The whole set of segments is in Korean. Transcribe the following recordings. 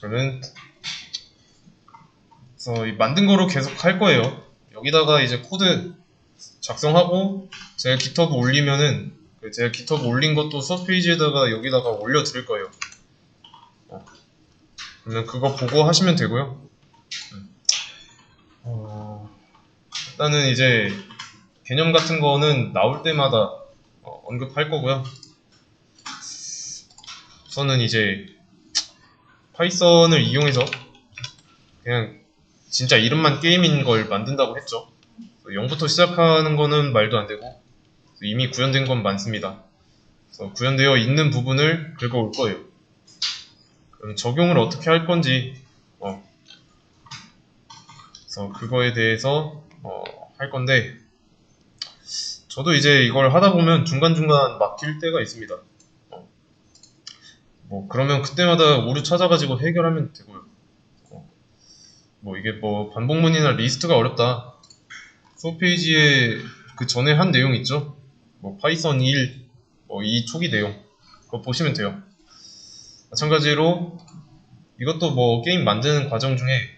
그러면 그래서 이 만든 거로 계속 할 거예요. 여기다가 이제 코드 작성하고 제가 GitHub 올리면은 제가 GitHub 올린 것도 수업 페이지에다가 여기다가 올려 드릴 거예요. 그러면 그거 보고 하시면 되고요. 일단은 이제 개념 같은 거는 나올 때마다 언급할 거고요. 우선은 이제 파이썬을 이용해서 그냥 진짜 이름만 게임인 걸 만든다고 했죠. 0부터 시작하는 거는 말도 안 되고 이미 구현된 건 많습니다. 그래서 구현되어 있는 부분을 긁어올 거예요. 그럼 적용을 어떻게 할 건지 그래서 그거에 대해서 할 건데 저도 이제 이걸 하다 보면 중간중간 막힐 때가 있습니다. 뭐 그러면 그때마다 오류 찾아가지고 해결하면 되고요. 뭐 이게 뭐 반복문이나 리스트가 어렵다. 수업 페이지에 그 전에 한 내용 있죠? 뭐 파이썬 1, 이 초기 내용 그거 보시면 돼요. 마찬가지로 이것도 뭐 게임 만드는 과정 중에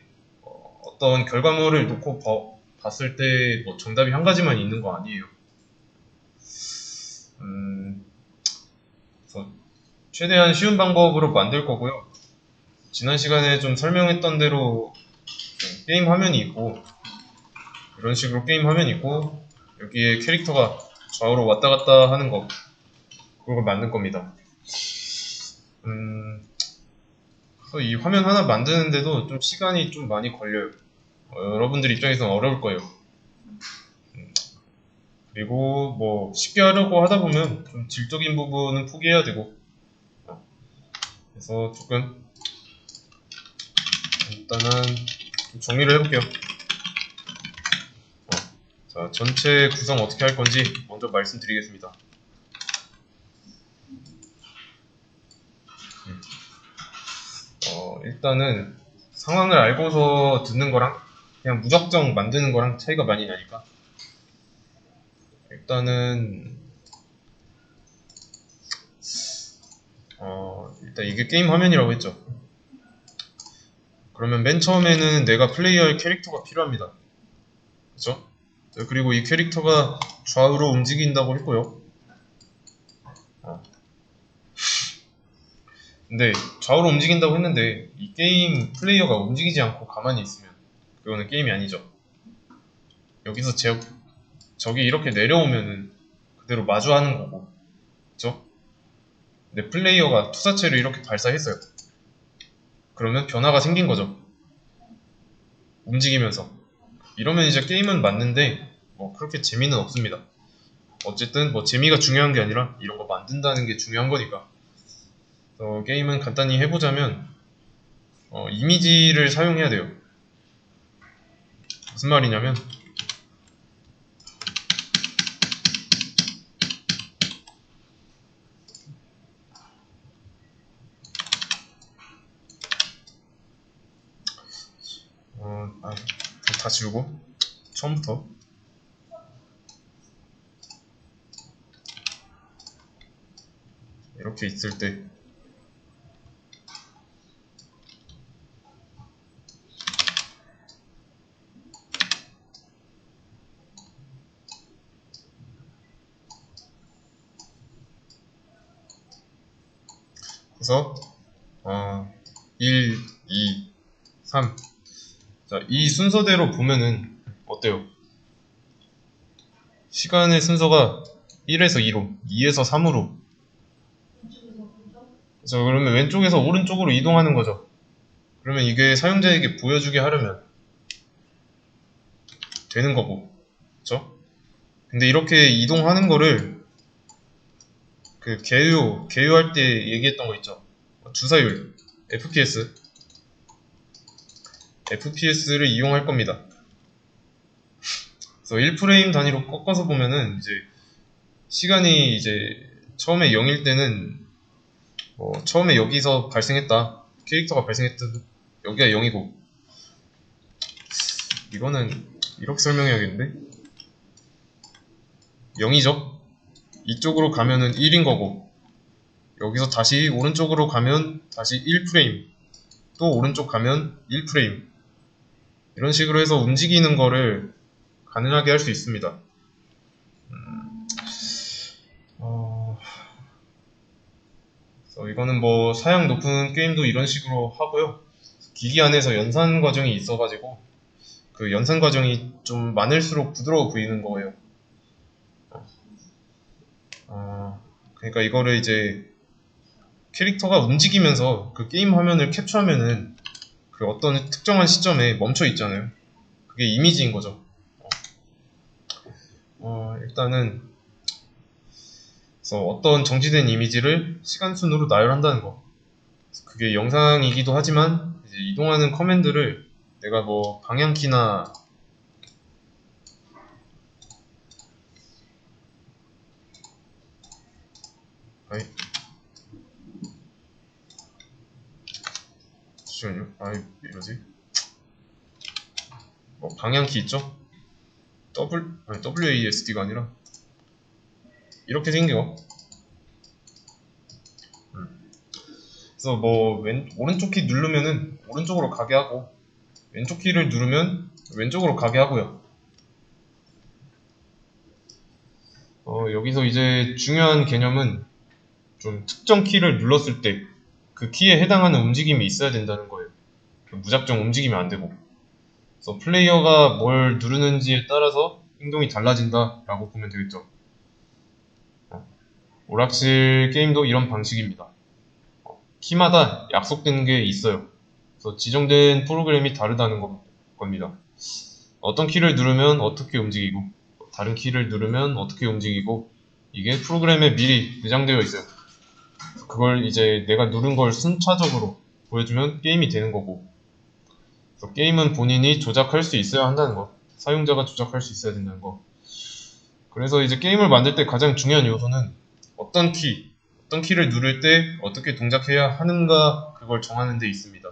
어떤 결과물을 놓고 봤을 때 뭐 정답이 한 가지만 있는 거 아니에요. 그래서 최대한 쉬운 방법으로 만들 거고요. 지난 시간에 좀 설명했던 대로 게임 화면이 있고 이런 식으로 게임 화면이 있고 여기에 캐릭터가 좌우로 왔다 갔다 하는 거 그걸 만들 겁니다. 그래서 이 화면 하나 만드는데도 좀 시간이 좀 많이 걸려요. 여러분들 입장에서는 어려울 거예요. 그리고 뭐 쉽게 하려고 하다 보면 좀 질적인 부분은 포기해야 되고 그래서 조금 일단은 좀 정리를 해볼게요. 자, 전체 구성 어떻게 할 건지 먼저 말씀드리겠습니다. 일단은 상황을 알고서 듣는 거랑 그냥 무작정 만드는 거랑 차이가 많이 나니까 일단은 일단 이게 게임 화면이라고 했죠. 그러면 맨 처음에는 내가 플레이할 캐릭터가 필요합니다. 그쵸? 그리고 이 캐릭터가 좌우로 움직인다고 했고요. 근데 좌우로 움직인다고 했는데 이 게임 플레이어가 움직이지 않고 가만히 있으면 그거는 게임이 아니죠. 여기서 적이 이렇게 내려오면은 그대로 마주하는 거고 그쵸? 근데 플레이어가 투사체를 이렇게 발사했어요. 그러면 변화가 생긴 거죠. 움직이면서 이러면 이제 게임은 맞는데 뭐 그렇게 재미는 없습니다. 어쨌든 뭐 재미가 중요한 게 아니라 이런 거 만든다는 게 중요한 거니까 게임은 간단히 해보자면 이미지를 사용해야 돼요. 무슨 말이냐면 다 지우고 처음부터 이렇게 있을 때 그래서 1, 2, 3 자, 이 순서대로 보면은 어때요? 시간의 순서가 1에서 2로 2에서 3으로 그래서 그러면 왼쪽에서 오른쪽으로 이동하는 거죠. 그러면 이게 사용자에게 보여주게 하려면 되는 거고 그쵸? 근데 이렇게 이동하는 거를 그 개요할 때 얘기했던 거 있죠. 주사율 FPS를 이용할 겁니다. 그래서 1프레임 단위로 꺾어서 보면은 이제 시간이 이제 처음에 0일 때는 처음에 여기서 발생했다 캐릭터가 발생했던 여기가 0이고 이거는 이렇게 설명해야겠는데 0이죠. 이쪽으로 가면은 1인 거고 여기서 다시 오른쪽으로 가면 다시 1프레임 또 오른쪽 가면 1프레임. 이런 식으로 해서 움직이는 거를 가능하게 할 수 있습니다. 이거는 뭐 사양 높은 게임도 이런 식으로 하고요. 기기 안에서 연산 과정이 있어가지고 그 연산 과정이 좀 많을수록 부드러워 보이는 거예요. 그러니까 이거를 이제 캐릭터가 움직이면서 그 게임 화면을 캡처하면은 그 어떤 특정한 시점에 멈춰 있잖아요. 그게 이미지인 거죠. 일단은 그래서 어떤 정지된 이미지를 시간순으로 나열한다는 거. 그게 영상이기도 하지만 이제 이동하는 커맨드를 내가 뭐 방향키나 아이 잠시만요. 이러지? 뭐 방향키 있죠? WASD가 아니라 이렇게 생겨. 그래서 뭐 오른쪽 키 누르면은 오른쪽으로 가게 하고 왼쪽 키를 누르면 왼쪽으로 가게 하고요. 여기서 이제 중요한 개념은 좀 특정 키를 눌렀을 때 그 키에 해당하는 움직임이 있어야 된다는 거예요. 무작정 움직이면 안 되고. 그래서 플레이어가 뭘 누르는지에 따라서 행동이 달라진다 라고 보면 되겠죠. 오락실 게임도 이런 방식입니다. 키마다 약속된 게 있어요. 그래서 지정된 프로그램이 다르다는 겁니다. 어떤 키를 누르면 어떻게 움직이고 다른 키를 누르면 어떻게 움직이고 이게 프로그램에 미리 내장되어 있어요. 그걸 이제 내가 누른 걸 순차적으로 보여주면 게임이 되는 거고, 그래서 게임은 본인이 조작할 수 있어야 한다는 거. 사용자가 조작할 수 있어야 된다는 거. 그래서 이제 게임을 만들 때 가장 중요한 요소는 어떤 키를 누를 때 어떻게 동작해야 하는가, 그걸 정하는 데 있습니다.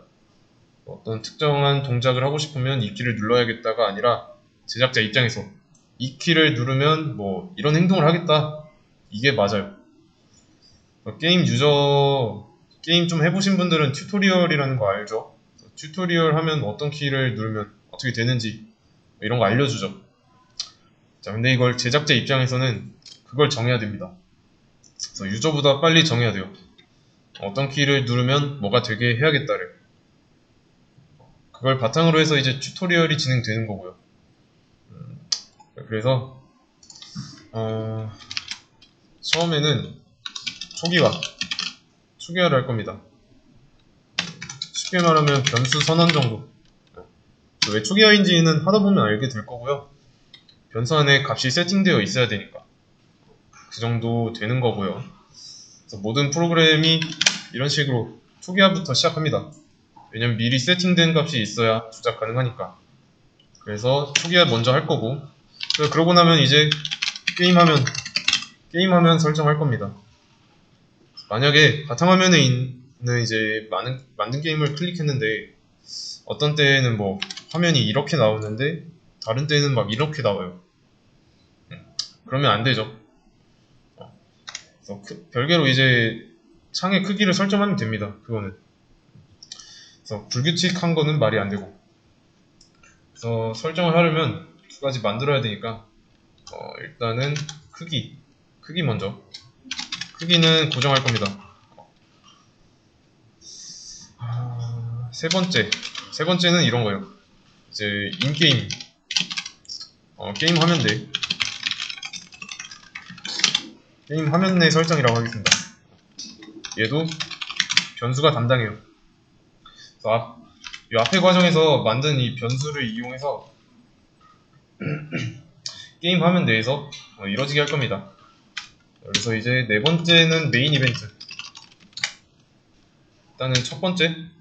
어떤 특정한 동작을 하고 싶으면 이 키를 눌러야겠다가 아니라 제작자 입장에서 이 키를 누르면 뭐 이런 행동을 하겠다, 이게 맞아요. 게임 좀 해보신 분들은 튜토리얼이라는 거 알죠? 튜토리얼 하면 어떤 키를 누르면 어떻게 되는지 이런 거 알려주죠. 자, 근데 이걸 제작자 입장에서는 그걸 정해야 됩니다. 그래서 유저보다 빨리 정해야 돼요. 어떤 키를 누르면 뭐가 되게 해야겠다를. 그걸 바탕으로 해서 이제 튜토리얼이 진행되는 거고요. 그래서 처음에는 초기화를 할 겁니다. 쉽게 말하면 변수 선언 정도. 왜 초기화인지는 하다 보면 알게 될 거고요. 변수 안에 값이 세팅되어 있어야 되니까 그 정도 되는 거고요. 그래서 모든 프로그램이 이런 식으로 초기화부터 시작합니다. 왜냐면 미리 세팅된 값이 있어야 조작 가능하니까. 그래서 초기화 먼저 할 거고, 그러고 나면 이제 게임화면 설정할 겁니다. 만약에 바탕화면에 있는 이제 만든 게임을 클릭했는데 어떤 때에는 뭐 화면이 이렇게 나오는데 다른 때는 막 이렇게 나와요. 그러면 안 되죠. 그래서 별개로 이제 창의 크기를 설정하면 됩니다. 그거는. 그래서 불규칙한 거는 말이 안 되고. 그래서 설정을 하려면 두 가지 만들어야 되니까 일단은 크기 먼저. 크기는 고정할 겁니다. 세 번째는 이런 거예요. 이제 인게임 게임 화면 내 설정이라고 하겠습니다. 얘도 변수가 담당해요. 그래서 이 앞에 과정에서 만든 이 변수를 이용해서 게임 화면 내에서 이루어지게 할 겁니다. 그래서 이제 네 번째는 메인 이벤트. 일단은 첫 번째는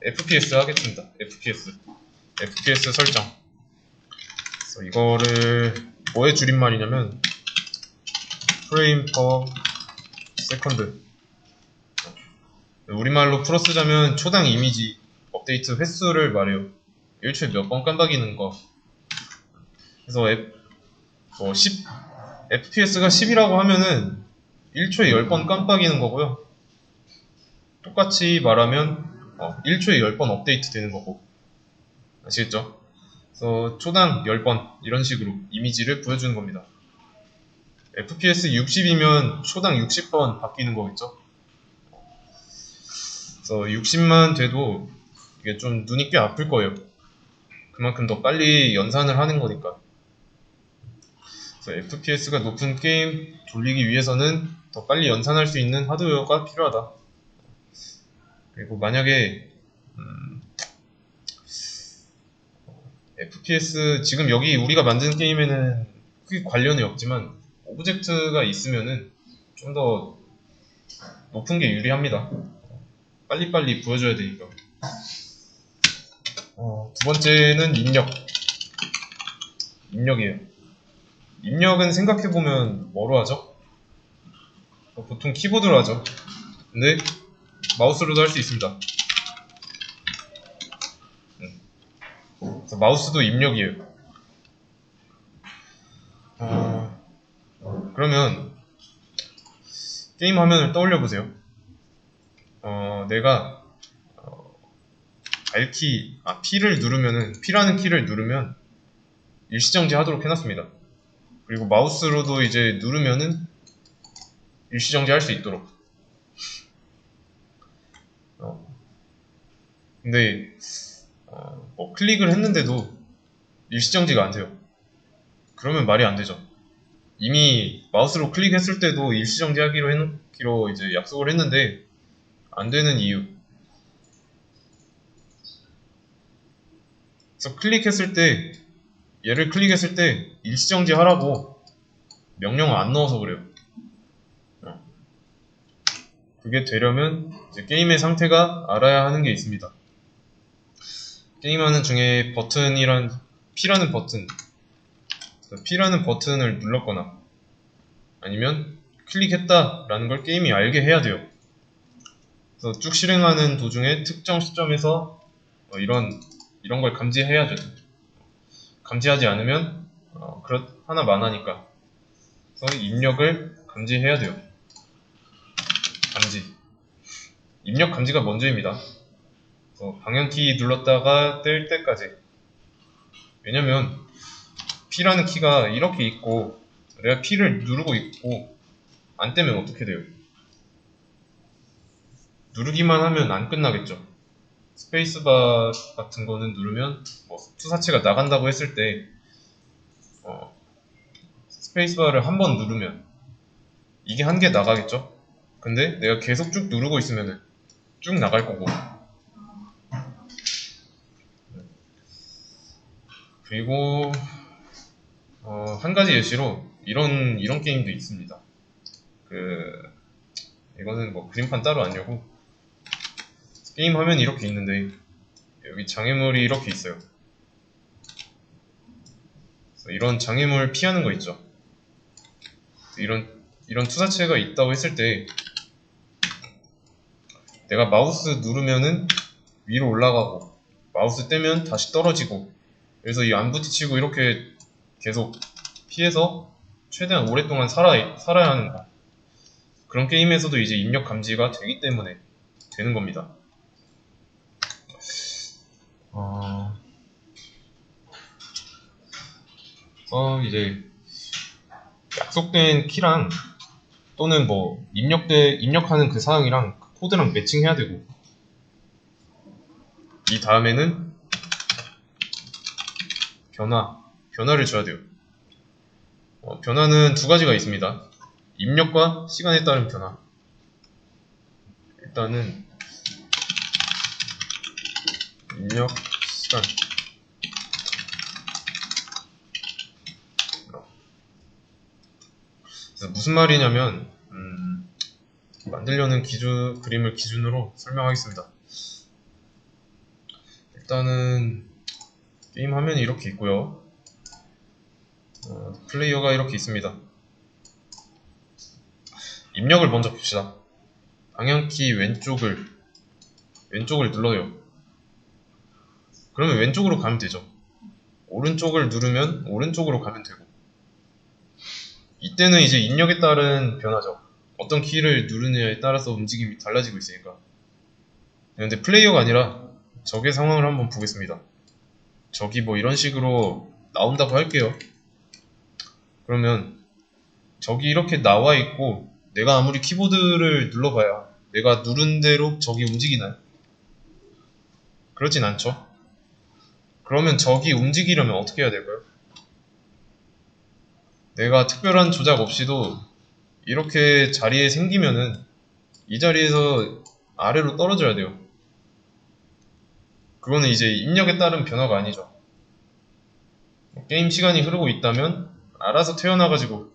FPS 하겠습니다. FPS 설정. 그래서 이거를 뭐의 줄임말이냐면 프레임 퍼 세컨드. 우리말로 풀어 쓰자면 초당 이미지 업데이트 횟수를 말해요. 1초에 몇 번 깜빡이는 거. 그래서 FPS가 10이라고 하면은 1초에 10번 깜빡이는 거고요. 똑같이 말하면 1초에 10번 업데이트 되는 거고, 아시겠죠? 그래서 초당 10번 이런 식으로 이미지를 보여주는 겁니다. FPS 60이면 초당 60번 바뀌는 거겠죠? 그래서 60만 돼도 이게 좀 눈이 꽤 아플 거예요. 그만큼 더 빨리 연산을 하는 거니까. 그래서 FPS가 높은 게임 돌리기 위해서는 더 빨리 연산할 수 있는 하드웨어가 필요하다. 그리고 만약에 FPS 지금 여기 우리가 만든 게임에는 크게 관련이 없지만 오브젝트가 있으면은 좀 더 높은 게 유리합니다. 빨리빨리 보여줘야 되니까. 두 번째는 입력이에요. 입력은 생각해보면 뭐로 하죠? 보통 키보드로 하죠. 근데 마우스로도 할 수 있습니다. 그래서 마우스도 입력이에요. 그러면 게임 화면을 떠올려 보세요. 내가 P를 누르면은 P라는 키를 누르면 일시정지 하도록 해놨습니다. 그리고 마우스로도 이제 누르면은 일시정지 할 수 있도록. 근데 클릭을 했는데도 일시정지가 안 돼요. 그러면 말이 안 되죠. 이미 마우스로 클릭했을 때도 일시정지 하기로 해놓기로 이제 약속을 했는데 안 되는 이유. 그래서 얘를 클릭했을 때 일시정지 하라고 명령을 안 넣어서 그래요. 그게 되려면 이제 게임의 상태가 알아야 하는 게 있습니다. 게임하는 중에 P라는 버튼을 눌렀거나 아니면 클릭했다라는 걸 게임이 알게 해야 돼요. 그래서 쭉 실행하는 도중에 특정 시점에서 이런 걸 감지해야죠. 감지하지 않으면 하나 만하니까. 그래서 입력을 감지해야 돼요. 입력 감지가 먼저입니다. 방향키 눌렀다가 뗄 때까지. 왜냐면 P라는 키가 이렇게 있고 내가 P를 누르고 있고 안 떼면 어떻게 돼요? 누르기만 하면 안 끝나겠죠. 스페이스바 같은 거는 누르면 투사체가 나간다고 했을 때 스페이스바를 한 번 누르면 이게 한 개 나가겠죠. 근데 내가 계속 쭉 누르고 있으면 쭉 나갈 거고. 그리고 한 가지 예시로 이런 게임도 있습니다. 이거는 그림판 따로 아니고 게임 화면이 이렇게 있는데 여기 장애물이 이렇게 있어요. 이런 장애물 피하는 거 있죠. 이런 투사체가 있다고 했을 때 내가 마우스 누르면은 위로 올라가고 마우스 떼면 다시 떨어지고, 그래서 이 안 부딪히고 이렇게 계속 피해서 최대한 오랫동안 살아야 하는 거. 그런 게임에서도 이제 입력 감지가 되기 때문에 되는 겁니다. 이제 약속된 키랑 또는 입력하는 그 사항이랑 그 코드랑 매칭해야 되고, 이 다음에는 변화를 줘야 돼요. 변화는 두 가지가 있습니다. 입력과 시간에 따른 변화. 일단은 입력 시간. 그래서 무슨 말이냐면 만들려는 그림을 기준으로 설명하겠습니다. 일단은 게임 화면이 이렇게 있고요. 플레이어가 이렇게 있습니다. 입력을 먼저 봅시다. 방향키 왼쪽을 눌러요. 그러면 왼쪽으로 가면 되죠. 오른쪽을 누르면 오른쪽으로 가면 되고, 이때는 이제 입력에 따른 변화죠. 어떤 키를 누르느냐에 따라서 움직임이 달라지고 있으니까. 근데 플레이어가 아니라 적의 상황을 한번 보겠습니다. 적이 뭐 이런 식으로 나온다고 할게요. 그러면 적이 이렇게 나와 있고 내가 아무리 키보드를 눌러봐야 내가 누른 대로 적이 움직이나요? 그렇진 않죠. 그러면 적이 움직이려면 어떻게 해야 될까요? 내가 특별한 조작 없이도 이렇게 자리에 생기면은 이 자리에서 아래로 떨어져야 돼요. 그거는 이제 입력에 따른 변화가 아니죠. 게임 시간이 흐르고 있다면 알아서 태어나가지고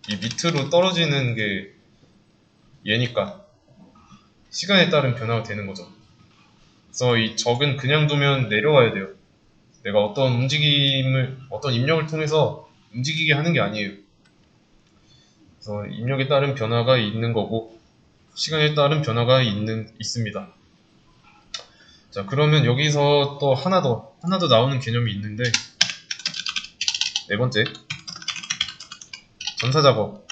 이 밑으로 떨어지는 게 얘니까 시간에 따른 변화가 되는 거죠. 그래서 이 적은 그냥 두면 내려와야 돼요. 내가 어떤 움직임을, 어떤 입력을 통해서 움직이게 하는 게 아니에요. 그래서 입력에 따른 변화가 있는 거고 시간에 따른 변화가 있습니다. 자, 그러면 여기서 또 하나 더 나오는 개념이 있는데, 네 번째, 전사 작업.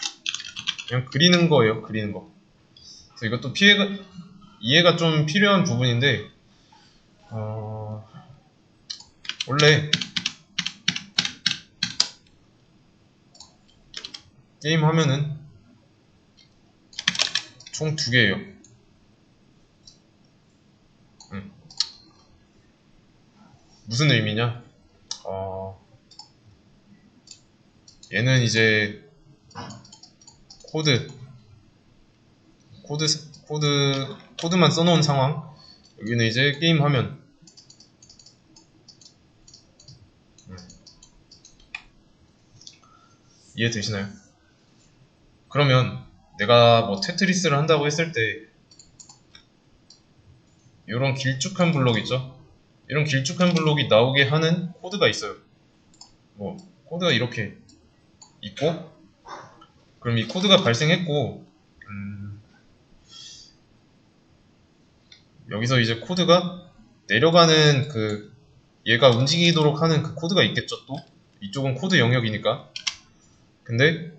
그냥 그리는 거예요, 그리는 거. 그래서 이것도 이해가 좀 필요한 부분인데, 원래 게임 화면은 총 두 개예요. 무슨 의미냐? 얘는 이제 코드만 써놓은 상황. 여기는 이제 게임 화면. 이해되시나요? 그러면 내가 뭐 테트리스를 한다고 했을 때 이런 길쭉한 블록 있죠? 이런 길쭉한 블록이 나오게 하는 코드가 있어요. 뭐 코드가 이렇게 있고, 그럼 이 코드가 발생했고, 여기서 이제 코드가 내려가는 얘가 움직이도록 하는 그 코드가 있겠죠. 또 이쪽은 코드 영역이니까. 근데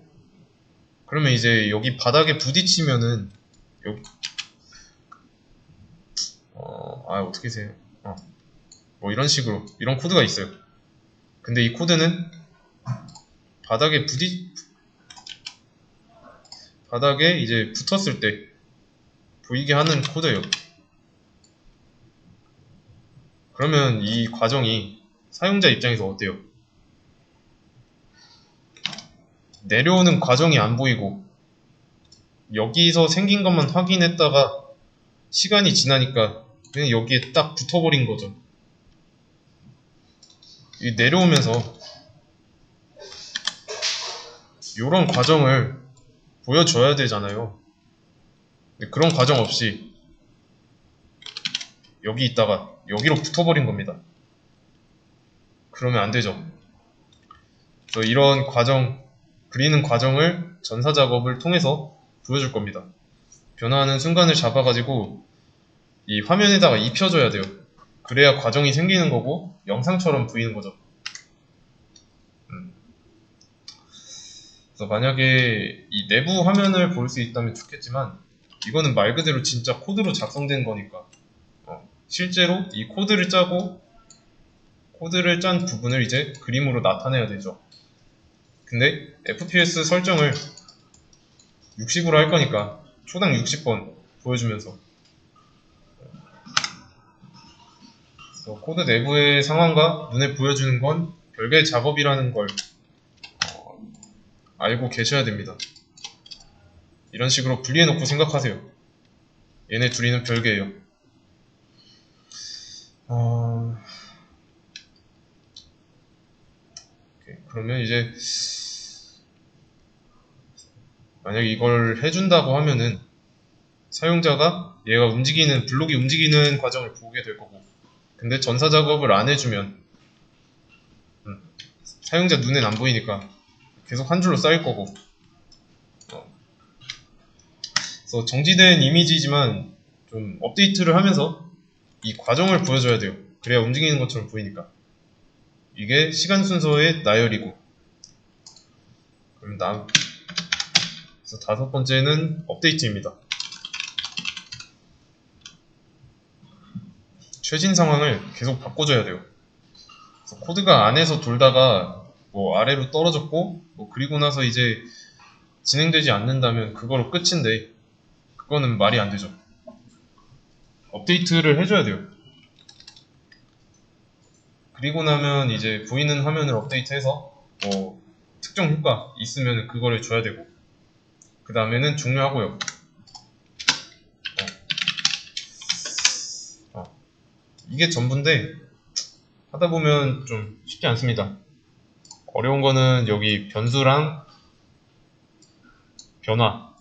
그러면 이제 여기 바닥에 부딪히면은 여기 어떻게 세요? 뭐 이런 식으로 이런 코드가 있어요. 근데 이 코드는 바닥에 이제 붙었을 때 보이게 하는 코드예요. 그러면 이 과정이 사용자 입장에서 어때요? 내려오는 과정이 안 보이고 여기서 생긴 것만 확인했다가 시간이 지나니까 그냥 여기에 딱 붙어버린 거죠. 이 내려오면서 이런 과정을 보여줘야 되잖아요. 그런 과정 없이 여기 있다가 여기로 붙어버린 겁니다. 그러면 안 되죠. 그래서 이런 그리는 과정을 전사 작업을 통해서 보여줄 겁니다. 변화하는 순간을 잡아가지고 이 화면에다가 입혀줘야 돼요. 그래야 과정이 생기는 거고 영상처럼 보이는 거죠. 그래서 만약에 이 내부 화면을 볼 수 있다면 좋겠지만 이거는 말 그대로 진짜 코드로 작성된 거니까 실제로 이 코드를 짠 부분을 이제 그림으로 나타내야 되죠. 근데 FPS 설정을 60으로 할 거니까 초당 60번 보여주면서 코드 내부의 상황과 눈에 보여주는 건 별개의 작업이라는 걸 알고 계셔야 됩니다. 이런 식으로 분리해놓고 생각하세요. 얘네 둘이는 별개예요. 그러면 이제 만약에 이걸 해준다고 하면은 사용자가 얘가 블록이 움직이는 과정을 보게 될 거고, 근데 전사 작업을 안 해주면 사용자 눈엔 안 보이니까 계속 한 줄로 쌓일 거고. 그래서 정지된 이미지지만 좀 업데이트를 하면서 이 과정을 보여줘야 돼요. 그래야 움직이는 것처럼 보이니까. 이게 시간 순서의 나열이고. 그럼 그래서 다섯 번째는 업데이트입니다. 최신 상황을 계속 바꿔줘야 돼요. 그래서 코드가 안에서 돌다가 뭐 아래로 떨어졌고 뭐 그리고 나서 이제 진행되지 않는다면 그거로 끝인데 그거는 말이 안 되죠. 업데이트를 해줘야 돼요. 그리고 나면 이제 보이는 화면을 업데이트해서 뭐 특정 효과 있으면 그거를 줘야 되고 그 다음에는 종료하고요. 이게 전부인데 하다 보면 좀 쉽지 않습니다. 어려운 거는 여기 변수랑 변화.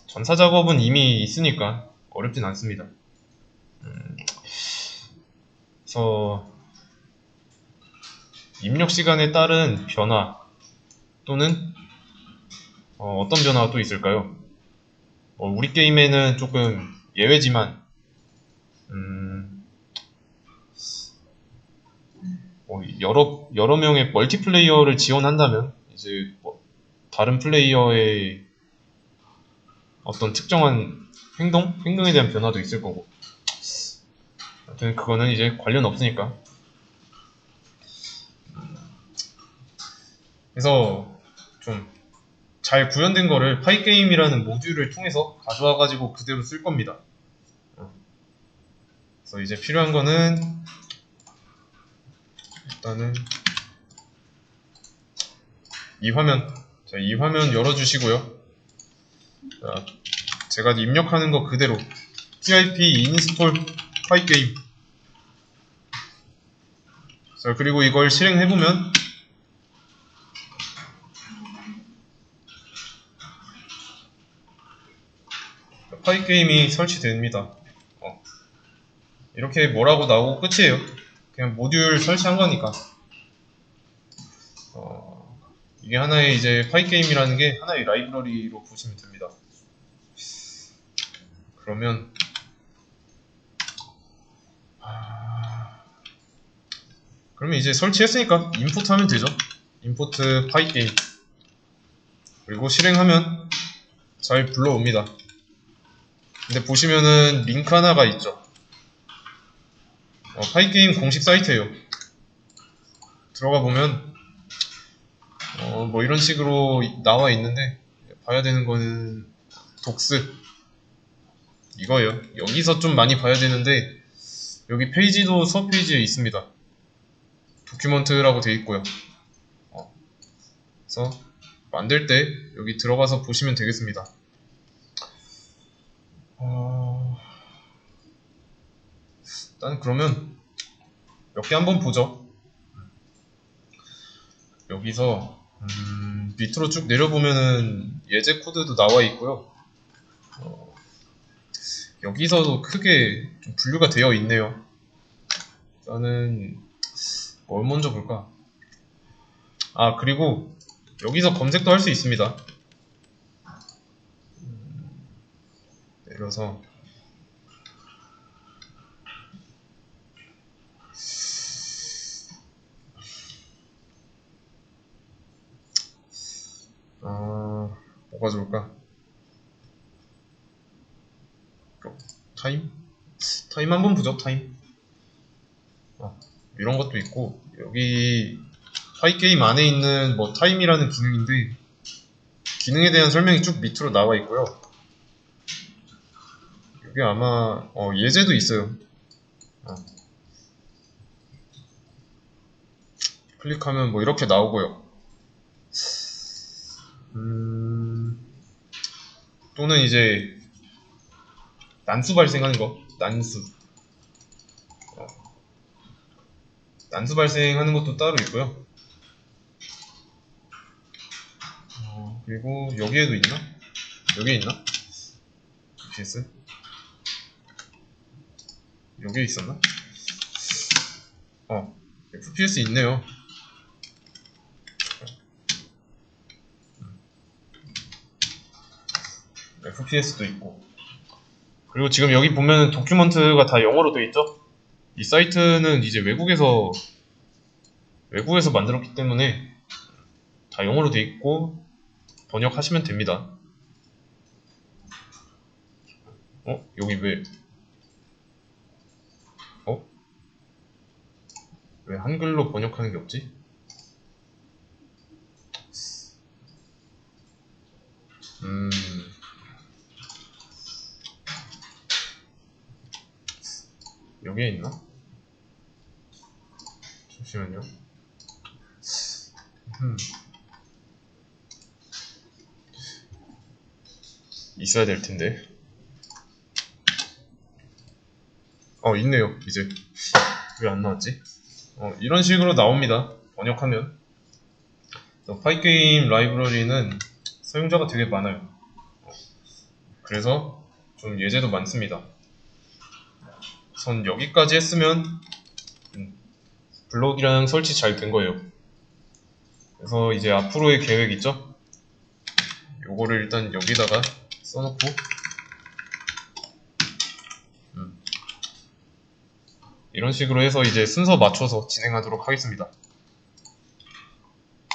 전사 작업은 이미 있으니까 어렵진 않습니다. 그래서 입력 시간에 따른 변화 또는 어떤 변화가 또 있을까요? 우리 게임에는 조금 예외지만 여러 명의 멀티플레이어를 지원한다면 이제 뭐 다른 플레이어의 어떤 특정한 행동에 대한 변화도 있을 거고 아무튼 그거는 이제 관련 없으니까. 그래서 좀 잘 구현된 거를 파이게임이라는 모듈을 통해서 가져와 가지고 그대로 쓸 겁니다. 그래서 이제 필요한 거는 일단은 이 화면 열어주시고요. 자, 제가 입력하는 거 그대로 pip install 파이게임. 자, 그리고 이걸 실행해보면 파이게임이 설치됩니다. 이렇게 뭐라고 나오고 끝이에요. 그냥 모듈 설치한 거니까. 이게 하나의 이제 파이게임이라는 게 하나의 라이브러리로 보시면 됩니다. 그러면 이제 설치했으니까 임포트 하면 되죠. 임포트 파이게임. 그리고 실행하면 잘 불러옵니다. 근데 보시면은 링크 하나가 있죠. 파이게임 공식 사이트예요. 들어가 보면 뭐 이런 식으로 나와 있는데 봐야 되는 거는 독스 이거예요. 여기서 좀 많이 봐야 되는데 여기 페이지도 수업 페이지에 있습니다. 도큐먼트라고 되어 있고요. 그래서 만들 때 여기 들어가서 보시면 되겠습니다. 일단 그러면 몇 개 한번 보죠. 여기서 밑으로 쭉 내려보면은 예제 코드도 나와 있고요. 여기서도 크게 좀 분류가 되어 있네요. 일단은 뭘 먼저 볼까? 그리고 여기서 검색도 할 수 있습니다. 내려서 뭐가 좋을까? 타임 한번 보죠. 타임. 이런 것도 있고 여기 파이게임 안에 있는 뭐 타임이라는 기능인데 기능에 대한 설명이 쭉 밑으로 나와 있고요. 여기 아마 예제도 있어요. 클릭하면 뭐 이렇게 나오고요. 또는 이제 난수 발생하는 거, 난수 발생하는 것도 따로 있고요. 그리고 여기에도 있나? 여기에 있나? FPS? 여기에 있었나? FPS 있네요. FPS도 있고. 그리고 지금 여기 보면 도큐먼트가 다 영어로 되어 있죠? 이 사이트는 이제 외국에서 만들었기 때문에 다 영어로 되어 있고 번역하시면 됩니다. 여기 왜 왜 한글로 번역하는 게 없지? 여기에 있나? 잠시만요. 있어야 될 텐데. 있네요. 이제 왜 안 나왔지? 이런 식으로 나옵니다. 번역하면. 파이게임 라이브러리는 사용자가 되게 많아요. 그래서 좀 예제도 많습니다. 전 여기까지 했으면 블록이랑 설치 잘 된 거예요. 그래서 이제 앞으로의 계획 있죠? 요거를 일단 여기다가 써놓고 이런 식으로 해서 이제 순서 맞춰서 진행하도록 하겠습니다.